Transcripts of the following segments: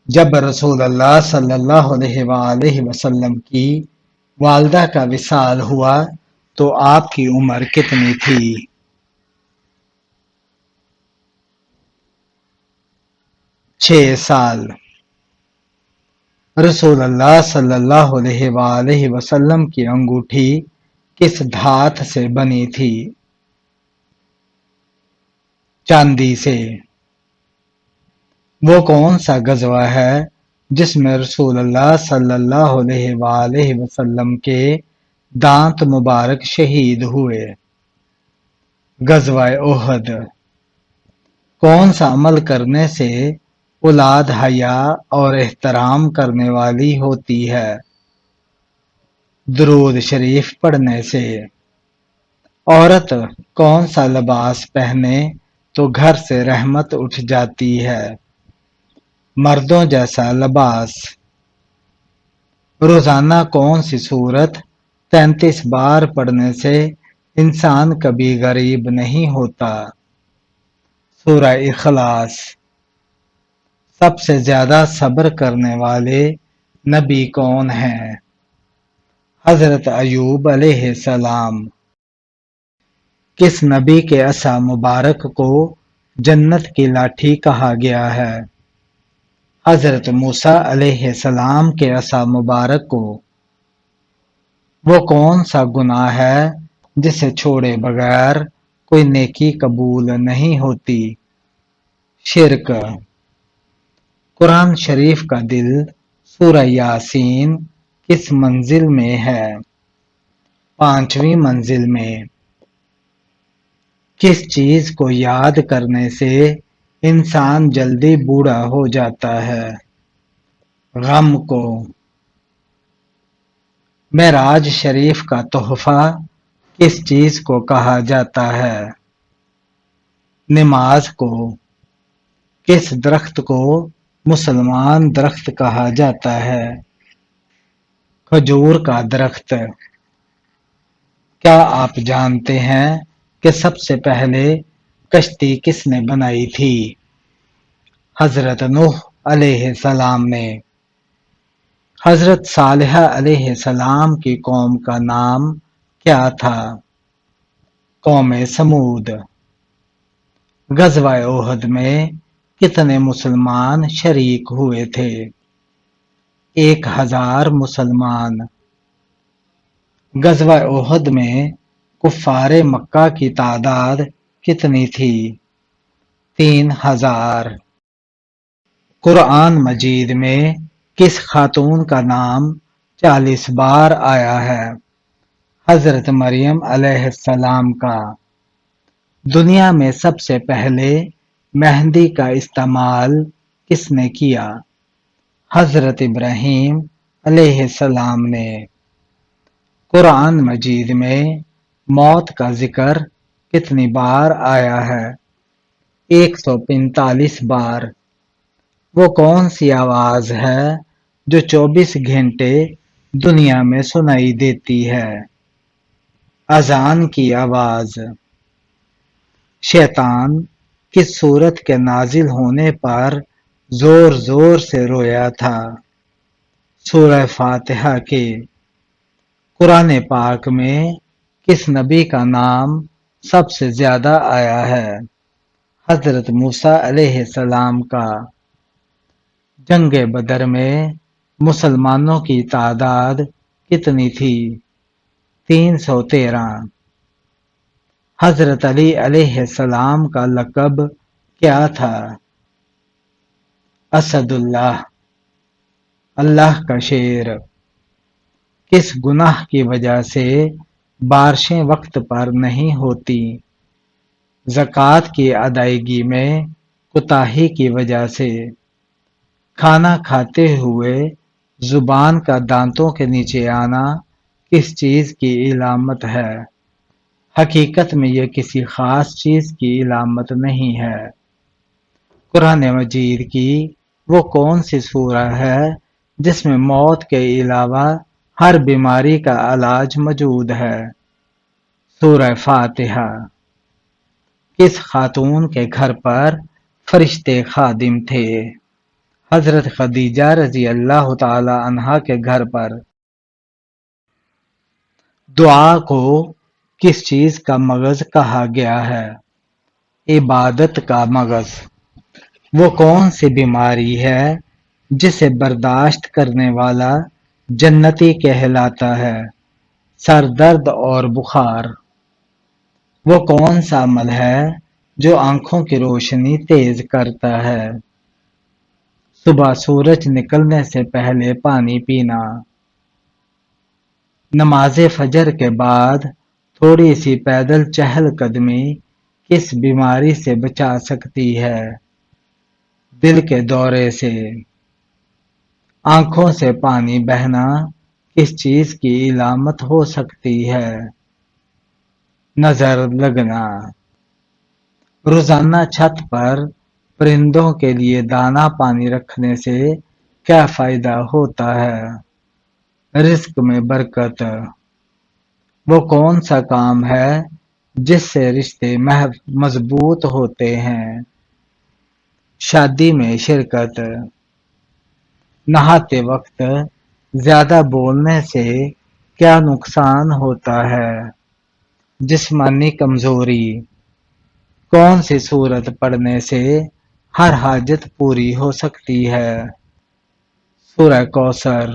جب رسول اللہ صلی اللہ علیہ وآلہ وسلم کی والدہ کا وصال ہوا تو آپ کی عمر کتنی تھی؟ 6 سال۔ رسول اللہ صلی اللہ علیہ وآلہ وسلم کی انگوٹھی کس دھات سے بنی تھی؟ چاندی سے۔ وہ کون سا غزوہ ہے جس میں رسول اللہ صلی اللہ علیہ وآلہ وسلم کے دانت مبارک شہید ہوئے؟ غزوہ احد۔ کون سا عمل کرنے سے اولاد حیا اور احترام کرنے والی ہوتی ہے؟ درود شریف پڑھنے سے۔ عورت کون سا لباس پہنے تو گھر سے رحمت اٹھ جاتی ہے؟ مردوں جیسا لباس۔ روزانہ کون سی سورت 33 بار پڑھنے سے انسان کبھی غریب نہیں ہوتا؟ سورہ اخلاص۔ سب سے زیادہ صبر کرنے والے نبی کون ہیں؟ حضرت ایوب علیہ السلام۔ کس نبی کے عصا مبارک کو جنت کی لاٹھی کہا گیا ہے؟ حضرت موسیٰ علیہ السلام کے عصا مبارک کو۔ وہ کون سا گناہ ہے جسے چھوڑے بغیر کوئی نیکی قبول نہیں ہوتی؟ شرک۔ قرآن شریف کا دل سورہ یاسین کس منزل میں ہے؟ 5ویں منزل میں۔ کس چیز کو یاد کرنے سے انسان جلدی بوڑھا ہو جاتا ہے؟ غم کو۔ معراج شریف کا تحفہ کس چیز کو کہا جاتا ہے؟ نماز کو۔ کس درخت کو مسلمان درخت کہا جاتا ہے؟ کھجور کا درخت۔ کیا آپ جانتے ہیں کہ سب سے پہلے کشتی کس نے بنائی تھی؟ حضرت نوح علیہ السلام نے۔ حضرت صالح علیہ السلام کی قوم کا نام کیا تھا؟ قوم سمود۔ غزوہ احد میں کتنے مسلمان شریک ہوئے تھے؟ 1000 مسلمان۔ غزوہ احد میں کفار مکہ کی تعداد کتنی تھی؟ 3000۔ قرآن مجید میں کس خاتون کا نام 40 بار آیا ہے؟ حضرت مریم علیہ السلام کا۔ دنیا میں سب سے پہلے مہندی کا استعمال کس نے کیا؟ حضرت ابراہیم علیہ السلام نے۔ قرآن مجید میں موت کا ذکر کتنی بار آیا ہے؟ 145 بار۔ وہ کون سی آواز ہے جو 24 گھنٹے دنیا میں سنائی دیتی ہے؟ اذان کی آواز۔ شیطان کس سورت کے نازل ہونے پر زور زور سے رویا تھا؟ سورہ فاتحہ کے۔ قرآن پاک میں کس نبی کا نام سب سے زیادہ آیا ہے؟ حضرت موسیٰ علیہ السلام کا۔ جنگ بدر میں مسلمانوں کی تعداد کتنی تھی؟ 313۔ حضرت علی علیہ السلام کا لقب کیا تھا؟ اسد اللہ، اللہ کا شیر۔ کس گناہ کی وجہ سے بارشیں وقت پر نہیں ہوتی؟ زکوٰۃ کی ادائیگی میں کوتاہی کی وجہ سے۔ کھانا کھاتے ہوئے زبان کا دانتوں کے نیچے آنا کس چیز کی علامت ہے؟ حقیقت میں یہ کسی خاص چیز کی علامت نہیں ہے۔ قرآن مجید کی وہ کون سی سورہ ہے جس میں موت کے علاوہ ہر بیماری کا علاج موجود ہے؟ سورہ فاتحہ۔ کس خاتون کے گھر پر فرشتے خادم تھے؟ حضرت خدیجہ رضی اللہ تعالی عنہا کے گھر پر دعا کو کس چیز کا مغز کہا گیا ہے؟ عبادت کا مغز۔ وہ کون سی بیماری ہے جسے برداشت کرنے والا جنتی کہلاتا ہے؟ سر درد اور بخار۔ وہ کون سا عمل ہے جو آنکھوں کی روشنی تیز کرتا ہے؟ صبح سورج نکلنے سے پہلے پانی پینا۔ نماز فجر کے بعد تھوڑی سی پیدل چہل قدمی کس بیماری سے بچا سکتی ہے؟ دل کے دورے سے۔ آنکھوں سے پانی بہنا کس چیز کی علامت ہو سکتی ہے؟ نظر لگنا۔ روزانہ چھت پر پرندوں کے لیے دانہ پانی رکھنے سے کیا فائدہ ہوتا ہے؟ رزق میں برکت۔ وہ کون سا کام ہے جس سے رشتے مضبوط ہوتے ہیں؟ شادی میں شرکت۔ نہاتے وقت زیادہ بولنے سے کیا نقصان ہوتا ہے؟ جسمانی کمزوری۔ کون سی سورت پڑھنے سے ہر حاجت پوری ہو سکتی ہے؟ سورہ کوثر۔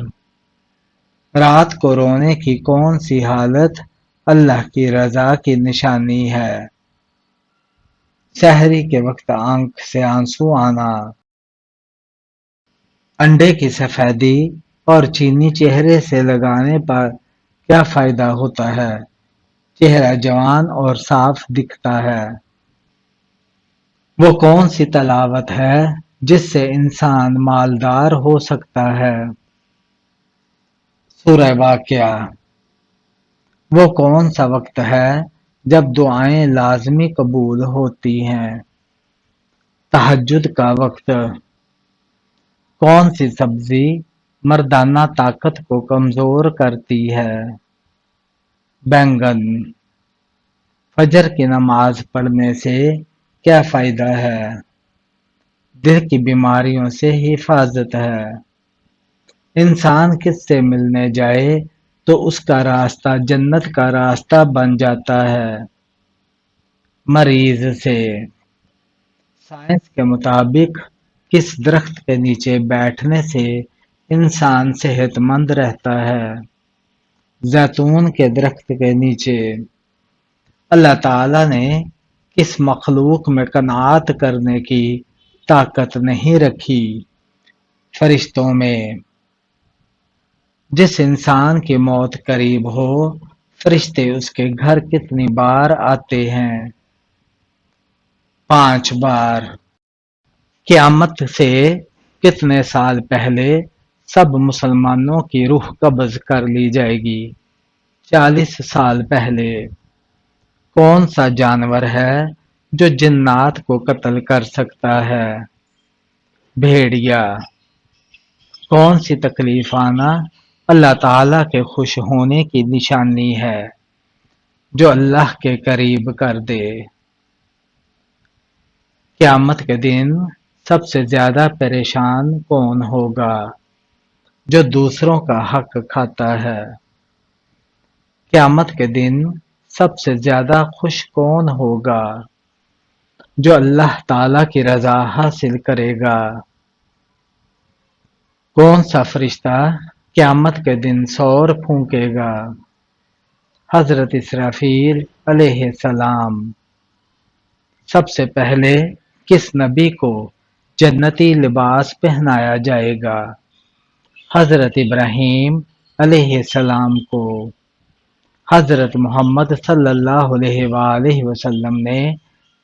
رات کو رونے کی کون سی حالت اللہ کی رضا کی نشانی ہے؟ سحری کے وقت آنکھ سے آنسو آنا۔ انڈے کی سفیدی اور چینی چہرے سے لگانے پر کیا فائدہ ہوتا ہے؟ چہرہ جوان اور صاف دکھتا ہے۔ وہ کون سی تلاوت ہے جس سے انسان مالدار ہو سکتا ہے؟ سورہ واقعہ۔ وہ کون سا وقت ہے جب دعائیں لازمی قبول ہوتی ہیں؟ تہجد کا وقت۔ کون سی سبزی مردانہ طاقت کو کمزور کرتی ہے؟ بینگن۔ فجر کی نماز پڑھنے سے کیا فائدہ ہے؟ دل کی بیماریوں سے حفاظت ہے۔ انسان کس سے ملنے جائے تو اس کا راستہ جنت کا راستہ بن جاتا ہے؟ مریض سے۔ سائنس کے مطابق کس درخت کے نیچے بیٹھنے سے انسان صحت مند رہتا ہے؟ زیتون کے درخت کے نیچے۔ اللہ تعالی نے کس مخلوق میں قناعت کرنے کی طاقت نہیں رکھی؟ فرشتوں میں۔ جس انسان کی موت قریب ہو فرشتے اس کے گھر کتنی بار آتے ہیں؟ 5 بار۔ قیامت سے کتنے سال پہلے سب مسلمانوں کی روح قبض کر لی جائے گی؟ 40 سال پہلے۔ کون سا جانور ہے جو جنات کو قتل کر سکتا ہے؟ بھیڑیا۔ کون سی تکلیف آنا اللہ تعالیٰ کے خوش ہونے کی نشانی ہے؟ جو اللہ کے قریب کر دے۔ قیامت کے دن سب سے زیادہ پریشان کون ہوگا؟ جو دوسروں کا حق کھاتا ہے۔ قیامت کے دن سب سے زیادہ خوش کون ہوگا؟ جو اللہ تعالیٰ کی رضا حاصل کرے گا۔ کون سا فرشتہ قیامت کے دن سور پھونکے گا؟ حضرت اسرافیل علیہ السلام۔ سب سے پہلے کس نبی کو جنتی لباس پہنایا جائے گا؟ حضرت ابراہیم علیہ السلام کو۔ حضرت محمد صلی اللہ علیہ وآلہ وسلم نے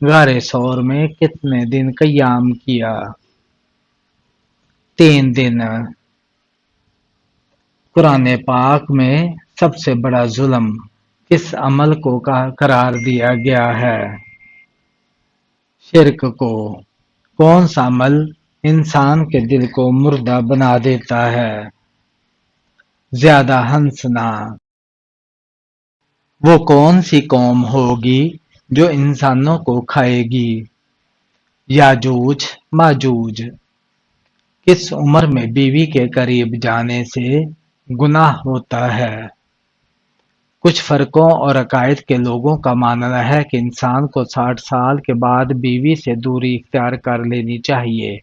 غار ثور میں کتنے دن قیام کیا؟ 3 دن۔ قرآن پاک میں سب سے بڑا ظلم کس عمل کو قرار دیا گیا ہے؟ شرک کو۔ کون سا عمل انسان کے دل کو مردہ بنا دیتا ہے؟ زیادہ ہنسنا۔ وہ کون سی قوم ہوگی جو انسانوں کو کھائے گی؟ یاجوج ماجوج۔ کس عمر میں بیوی کے قریب جانے سے گناہ ہوتا ہے؟ کچھ فرقوں اور عقائد کے لوگوں کا ماننا ہے کہ انسان کو 60 سال کے بعد بیوی سے دوری اختیار کر لینی چاہیے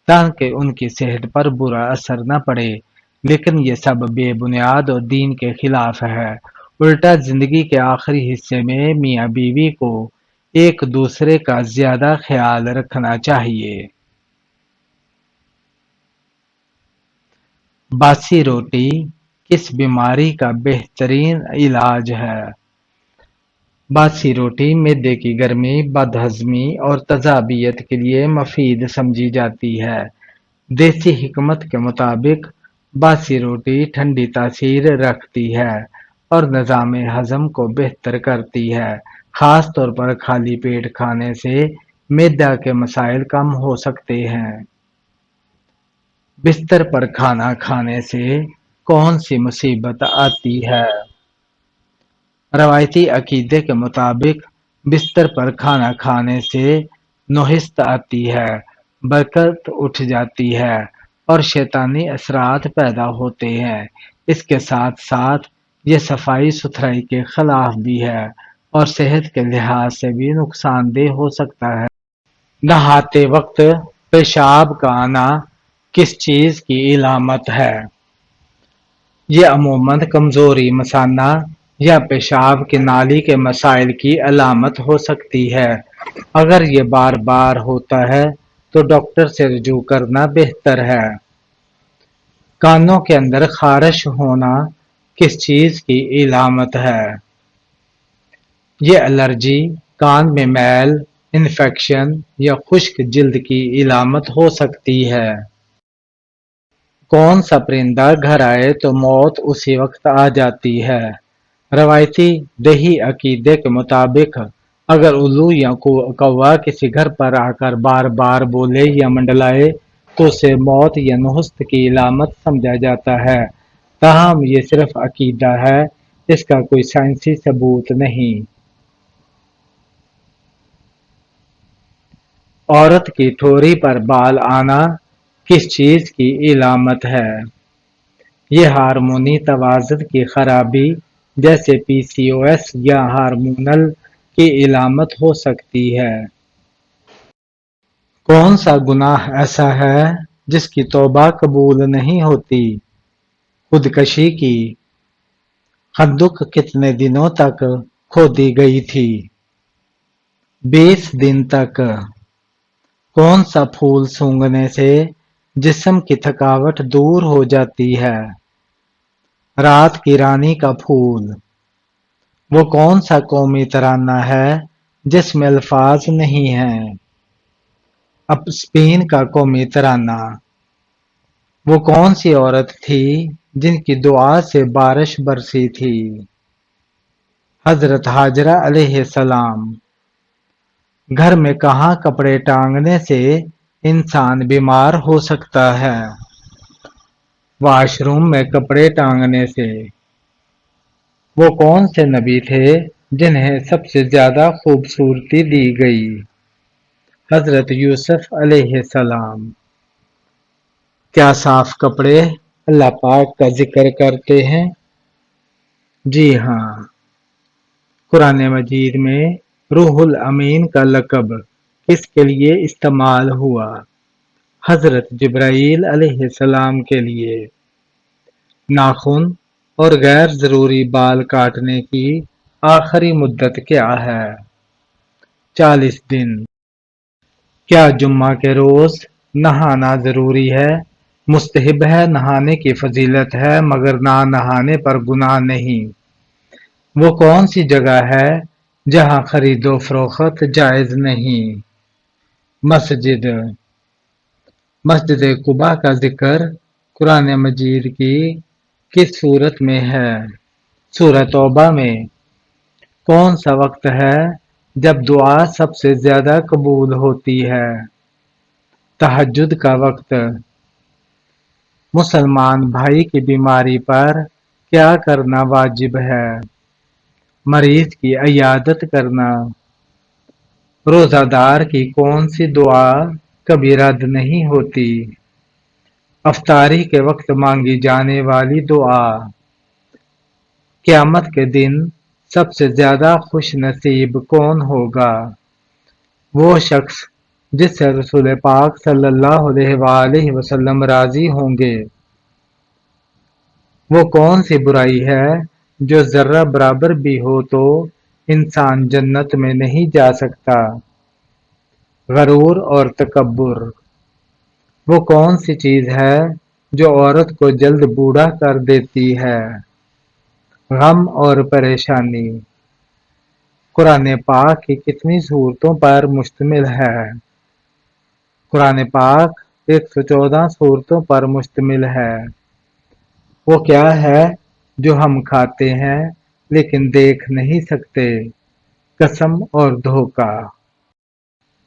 تاکہ ان کی صحت پر برا اثر نہ پڑے، لیکن یہ سب بے بنیاد اور دین کے خلاف ہے۔ الٹا زندگی کے آخری حصے میں میاں بیوی کو ایک دوسرے کا زیادہ خیال رکھنا چاہیے۔ باسی روٹی کس بیماری کا بہترین علاج ہے؟ باسی روٹی معدے کی گرمی، بد ہضمی اور تذابیت کے لیے مفید سمجھی جاتی ہے۔ دیسی حکمت کے مطابق باسی روٹی ٹھنڈی تاثیر رکھتی ہے اور نظام ہضم کو بہتر کرتی ہے۔ خاص طور پر خالی پیٹ کھانے سے معدہ کے مسائل کم ہو سکتے ہیں۔ بستر پر کھانا کھانے سے کون سی مصیبت آتی ہے؟ روایتی عقیدے کے مطابق بستر پر کھانا کھانے سے نحست آتی ہے، برکت اٹھ جاتی ہے اور شیطانی اثرات پیدا ہوتے ہیں۔ اس کے ساتھ ساتھ یہ صفائی ستھرائی کے خلاف بھی ہے اور صحت کے لحاظ سے بھی نقصان دہ ہو سکتا ہے۔ نہاتے وقت پیشاب کا آنا کس چیز کی علامت ہے؟ یہ عموماً کمزوری مثانہ یا پیشاب کی نالی کے مسائل کی علامت ہو سکتی ہے۔ اگر یہ بار بار ہوتا ہے تو ڈاکٹر سے رجوع کرنا بہتر ہے۔ کانوں کے اندر خارش ہونا کس چیز کی علامت ہے؟ یہ الرجی، کان میں میل، انفیکشن یا خشک جلد کی علامت ہو سکتی ہے۔ کون سا پرندہ گھر آئے تو موت اسی وقت آ جاتی ہے؟ روایتی دیہی عقیدے کے مطابق اگر الو یا کوا کسی گھر پر آ کر بار بار بولے یا منڈلائے تو اسے موت یا نحست کی علامت سمجھا جاتا ہے۔ تاہم یہ صرف عقیدہ ہے، اس کا کوئی سائنسی ثبوت نہیں۔ عورت کی ٹھوری پر بال آنا کس چیز کی علامت ہے؟ یہ ہارمونی توازن کی خرابی جیسے پی سی او ایس یا ہارمونل کی علامت ہو سکتی ہے۔ کون سا گناہ ایسا ہے جس کی توبہ قبول نہیں ہوتی؟ خودکشی کی۔ خندق کتنے دنوں تک کھودی گئی تھی؟ 20 دن تک۔ کون سا پھول سونگھنے سے جسم کی تھکاوٹ دور ہو جاتی ہے؟ رات کی رانی کا پھول۔ وہ کون سا قومی ترانہ ہے جس میں الفاظ نہیں ہیں؟ اسپین کا قومی ترانہ۔ وہ کون سی عورت تھی جن کی دعا سے بارش برسی تھی؟ حضرت ہاجرہ علیہ السلام۔ گھر میں کہاں کپڑے ٹانگنے سے انسان بیمار ہو سکتا ہے؟ واش روم میں کپڑے ٹانگنے سے۔ وہ کون سے نبی تھے جنہیں سب سے زیادہ خوبصورتی دی گئی؟ حضرت یوسف علیہ السلام۔ کیا صاف کپڑے اللہ پاک کا ذکر کرتے ہیں؟ جی ہاں۔ قرآن مجید میں روح الامین کا لقب کس کے لیے استعمال ہوا؟ حضرت جبرائیل علیہ السلام کے لیے۔ ناخن اور غیر ضروری بال کاٹنے کی آخری مدت کیا ہے؟ 40 دن۔ کیا جمعہ کے روز نہانا ضروری ہے؟ مستحب ہے، نہانے کی فضیلت ہے مگر نہ نہانے پر گناہ نہیں۔ وہ کون سی جگہ ہے جہاں خرید و فروخت جائز نہیں؟ مسجد۔ مسجد قباء کا ذکر قرآن مجید کی کس سورت میں ہے؟ سورہ توبہ میں۔ کون سا وقت ہے جب دعا سب سے زیادہ قبول ہوتی ہے؟ تہجد کا وقت۔ مسلمان بھائی کی بیماری پر کیا کرنا واجب ہے؟ مریض کی عیادت کرنا۔ روزہ دار کی کون سی دعا کبھی رد نہیں ہوتی؟ افطاری کے وقت مانگی جانے والی دعا۔ قیامت کے دن سب سے زیادہ خوش نصیب کون ہوگا؟ وہ شخص جس سے رسول پاک صلی اللہ علیہ وآلہ وسلم راضی ہوں گے۔ وہ کون سی برائی ہے جو ذرہ برابر بھی ہو تو انسان جنت میں نہیں جا سکتا؟ غرور اور تکبر۔ وہ کون سی چیز ہے جو عورت کو جلد بوڑھا کر دیتی ہے؟ غم اور پریشانی۔ قرآن پاک کی کتنی صورتوں پر مشتمل ہے؟ قرآن پاک 114 صورتوں پر مشتمل ہے۔ وہ کیا ہے جو ہم کھاتے ہیں لیکن دیکھ نہیں سکتے؟ قسم اور دھوکہ۔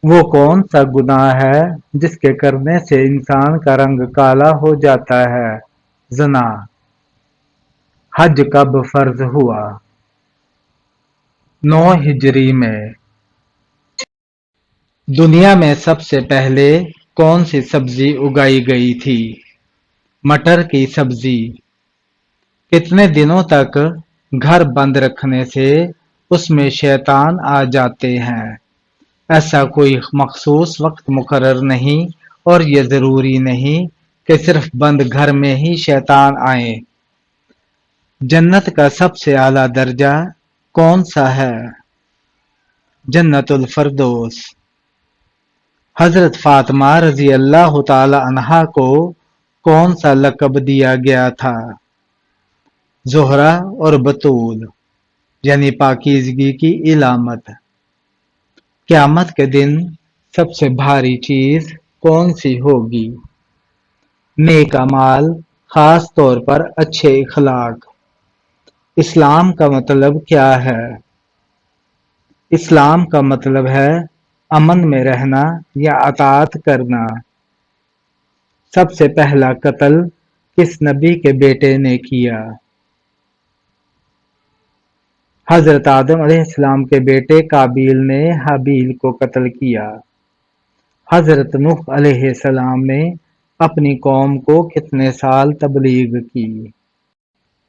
وہ کون سا گناہ ہے جس کے کرنے سے انسان کا رنگ کالا ہو جاتا ہے؟ زنا۔ حج کب فرض ہوا؟ 9 ہجری میں۔ دنیا میں سب سے پہلے کون سی سبزی اگائی گئی تھی؟ مٹر کی سبزی۔ کتنے دنوں تک گھر بند رکھنے سے اس میں شیطان آ جاتے ہیں؟ ایسا کوئی مخصوص وقت مقرر نہیں اور یہ ضروری نہیں کہ صرف بند گھر میں ہی شیطان آئے۔ جنت کا سب سے اعلیٰ درجہ کون سا ہے؟ جنت الفردوس۔ حضرت فاطمہ رضی اللہ تعالی عنہا کو کون سا لقب دیا گیا تھا؟ زہرہ اور بتول، یعنی پاکیزگی کی علامت۔ قیامت کے دن سب سے بھاری چیز کون سی ہوگی؟ نیک اعمال، خاص طور پر اچھے اخلاق۔ اسلام کا مطلب کیا ہے؟ اسلام کا مطلب ہے امن میں رہنا یا اطاعت کرنا۔ سب سے پہلا قتل کس نبی کے بیٹے نے کیا؟ حضرت آدم علیہ السلام کے بیٹے قابیل نے حابیل کو قتل کیا۔ حضرت نوح علیہ السلام نے اپنی قوم کو کتنے سال تبلیغ کی؟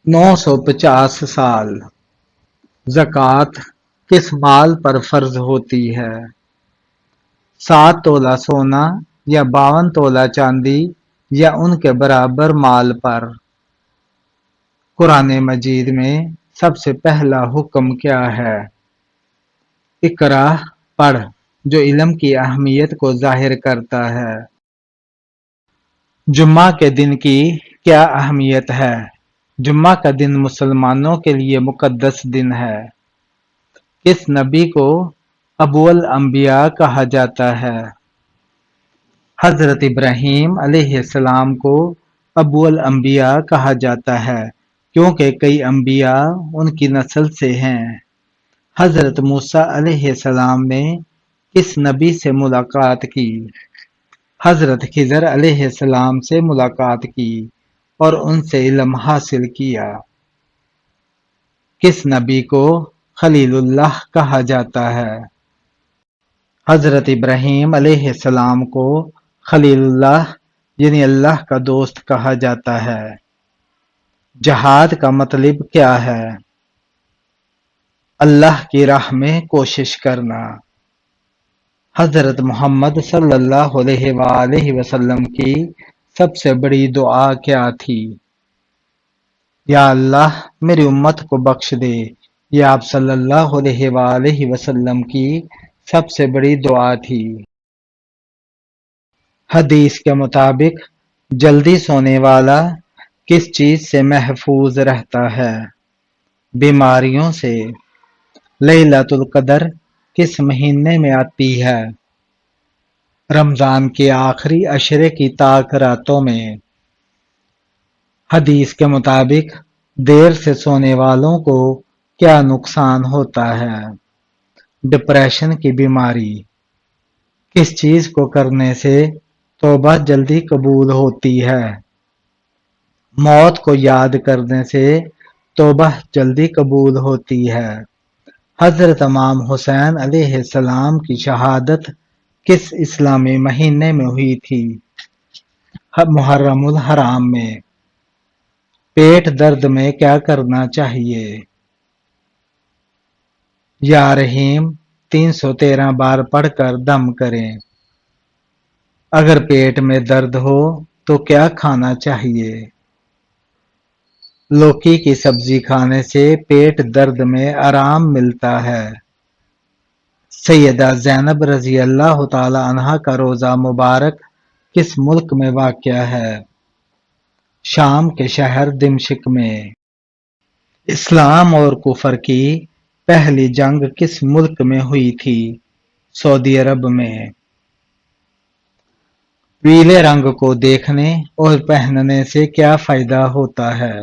950 سال۔ زکوٰۃ کس مال پر فرض ہوتی ہے؟ 7 تولہ سونا یا 52 تولہ چاندی یا ان کے برابر مال پر؟ قرآن مجید میں سب سے پہلا حکم کیا ہے؟ اقرأ، پڑھ، جو علم کی اہمیت کو ظاہر کرتا ہے۔ جمعہ کے دن کی کیا اہمیت ہے؟ جمعہ کا دن مسلمانوں کے لیے مقدس دن ہے۔ کس نبی کو ابو الانبیاء کہا جاتا ہے؟ حضرت ابراہیم علیہ السلام کو ابو الانبیاء کہا جاتا ہے کیونکہ کئی انبیاء ان کی نسل سے ہیں۔ حضرت موسیٰ علیہ السلام نے کس نبی سے ملاقات کی؟ حضرت خضر علیہ السلام سے ملاقات کی اور ان سے علم حاصل کیا۔ کس نبی کو خلیل اللہ کہا جاتا ہے؟ حضرت ابراہیم علیہ السلام کو خلیل اللہ یعنی اللہ کا دوست کہا جاتا ہے۔ جہاد کا مطلب کیا ہے؟ اللہ کی راہ میں کوشش کرنا۔ حضرت محمد صلی اللہ علیہ وآلہ وسلم کی سب سے بڑی دعا کیا تھی؟ یا اللہ میری امت کو بخش دے، یہ آپ صلی اللہ علیہ وآلہ وسلم کی سب سے بڑی دعا تھی۔ حدیث کے مطابق جلدی سونے والا کس چیز سے محفوظ رہتا ہے؟ بیماریوں سے۔ لیلۃ القدر کس مہینے میں آتی ہے؟ رمضان کے آخری عشرے کی طاق راتوں میں۔ حدیث کے مطابق دیر سے سونے والوں کو کیا نقصان ہوتا ہے؟ ڈپریشن کی بیماری۔ کس چیز کو کرنے سے توبہ جلدی قبول ہوتی ہے؟ موت کو یاد کرنے سے توبہ جلدی قبول ہوتی ہے۔ حضرت امام حسین علیہ السلام کی شہادت کس اسلامی مہینے میں ہوئی تھی؟ محرم الحرام میں۔ پیٹ درد میں کیا کرنا چاہیے؟ یا رحیم 313 بار پڑھ کر دم کریں۔ اگر پیٹ میں درد ہو تو کیا کھانا چاہیے؟ لوکی کی سبزی کھانے سے پیٹ درد میں آرام ملتا ہے۔ سیدہ زینب رضی اللہ تعالی عنہا کا روضہ مبارک کس ملک میں واقع ہے؟ شام کے شہر دمشق میں۔ اسلام اور کفر کی پہلی جنگ کس ملک میں ہوئی تھی؟ سعودی عرب میں۔ پیلے رنگ کو دیکھنے اور پہننے سے کیا فائدہ ہوتا ہے؟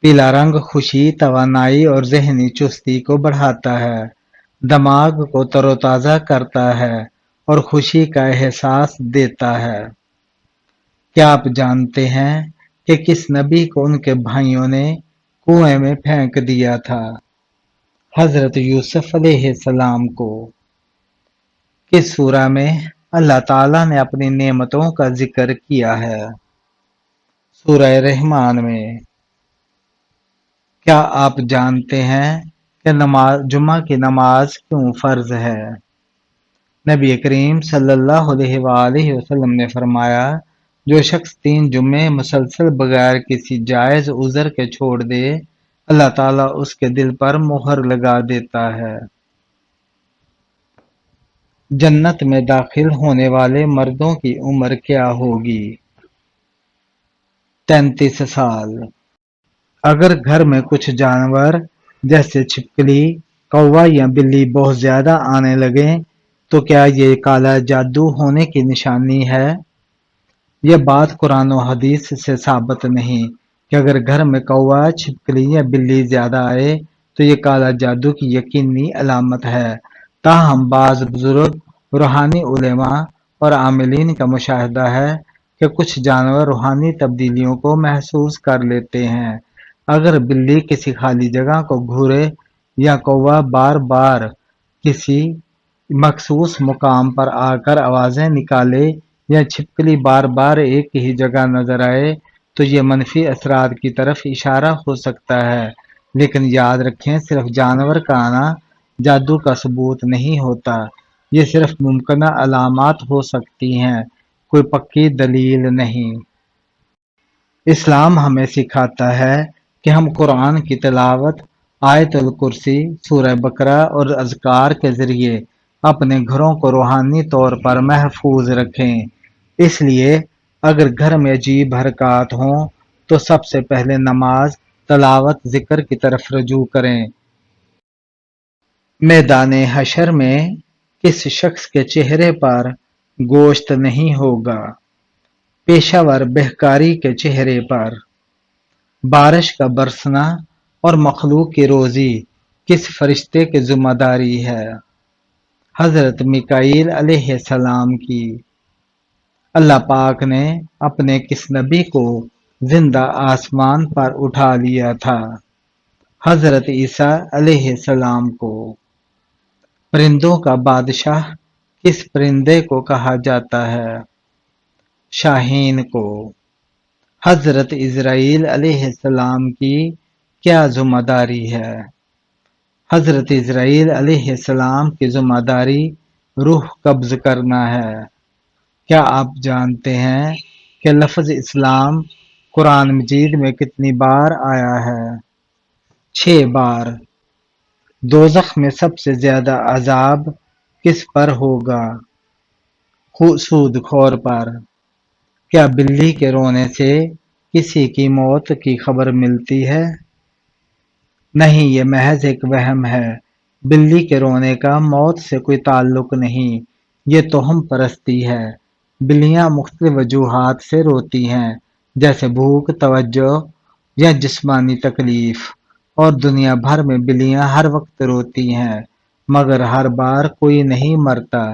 پیلا رنگ خوشی، توانائی اور ذہنی چستی کو بڑھاتا ہے، دماغ کو تر و تازہ کرتا ہے اور خوشی کا احساس دیتا ہے۔ کیا آپ جانتے ہیں کہ کس نبی کو ان کے بھائیوں نے کنویں میں پھینک دیا تھا؟ حضرت یوسف علیہ السلام کو۔ کس سورہ میں اللہ تعالیٰ نے اپنی نعمتوں کا ذکر کیا ہے؟ سورہ رحمان میں۔ کیا آپ جانتے ہیں کہ جمعہ کی نماز کیوں فرض ہے؟ نبی کریم صلی اللہ علیہ وآلہ وسلم نے فرمایا، جو شخص 3 جمعے مسلسل بغیر کسی جائز عذر کے چھوڑ دے، اللہ تعالیٰ اس کے دل پر مہر لگا دیتا ہے۔ جنت میں داخل ہونے والے مردوں کی عمر کیا ہوگی؟ 33 سال۔ اگر گھر میں کچھ جانور جیسے چھپکلی، کوا یا بلی بہت زیادہ آنے لگیں تو کیا یہ کالا جادو ہونے کی نشانی ہے؟ یہ بات قرآن و حدیث سے ثابت نہیں کہ اگر گھر میں کوا، چھپکلی یا بلی زیادہ آئے تو یہ کالا جادو کی یقینی علامت ہے۔ تاہم بعض بزرگ روحانی علماء اور عاملین کا مشاہدہ ہے کہ کچھ جانور روحانی تبدیلیوں کو محسوس کر لیتے ہیں۔ اگر بلی کسی خالی جگہ کو گھورے یا کوا بار بار کسی مخصوص مقام پر آ کر آوازیں نکالے یا چھپکلی بار بار ایک ہی جگہ نظر آئے تو یہ منفی اثرات کی طرف اشارہ ہو سکتا ہے، لیکن یاد رکھیں صرف جانور کا آنا جادو کا ثبوت نہیں ہوتا، یہ صرف ممکنہ علامات ہو سکتی ہیں، کوئی پکی دلیل نہیں۔ اسلام ہمیں سکھاتا ہے کہ ہم قرآن کی تلاوت، آیت الکرسی، سورہ بقرہ اور اذکار کے ذریعے اپنے گھروں کو روحانی طور پر محفوظ رکھیں۔ اس لیے اگر گھر میں عجیب حرکات ہوں تو سب سے پہلے نماز، تلاوت، ذکر کی طرف رجوع کریں۔ میدان حشر میں کس شخص کے چہرے پر گوشت نہیں ہوگا؟ پیشہ ور بہکاری کے چہرے پر۔ بارش کا برسنا اور مخلوق کی روزی کس فرشتے کی ذمہ داری ہے؟ حضرت میکائیل علیہ السلام کی۔ اللہ پاک نے اپنے کس نبی کو زندہ آسمان پر اٹھا لیا تھا؟ حضرت عیسیٰ علیہ السلام کو۔ پرندوں کا بادشاہ کس پرندے کو کہا جاتا ہے؟ شاہین کو۔ حضرت عزرائیل علیہ السلام کی کیا ذمہ داری ہے؟ حضرت عزرائیل علیہ السلام کی ذمہ داری روح قبض کرنا ہے۔ کیا آپ جانتے ہیں کہ لفظ اسلام قرآن مجید میں کتنی بار آیا ہے؟ 6 بار۔ دوزخ میں سب سے زیادہ عذاب کس پر ہوگا؟ سود خور پر۔ کیا بلی کے رونے سے کسی کی موت کی خبر ملتی ہے؟ نہیں، یہ محض ایک وہم ہے۔ بلی کے رونے کا موت سے کوئی تعلق نہیں، یہ توہم پرستی ہے۔ بلیاں مختلف وجوہات سے روتی ہیں، جیسے بھوک، توجہ یا جسمانی تکلیف، اور دنیا بھر میں بلیاں ہر وقت روتی ہیں، مگر ہر بار کوئی نہیں مرتا۔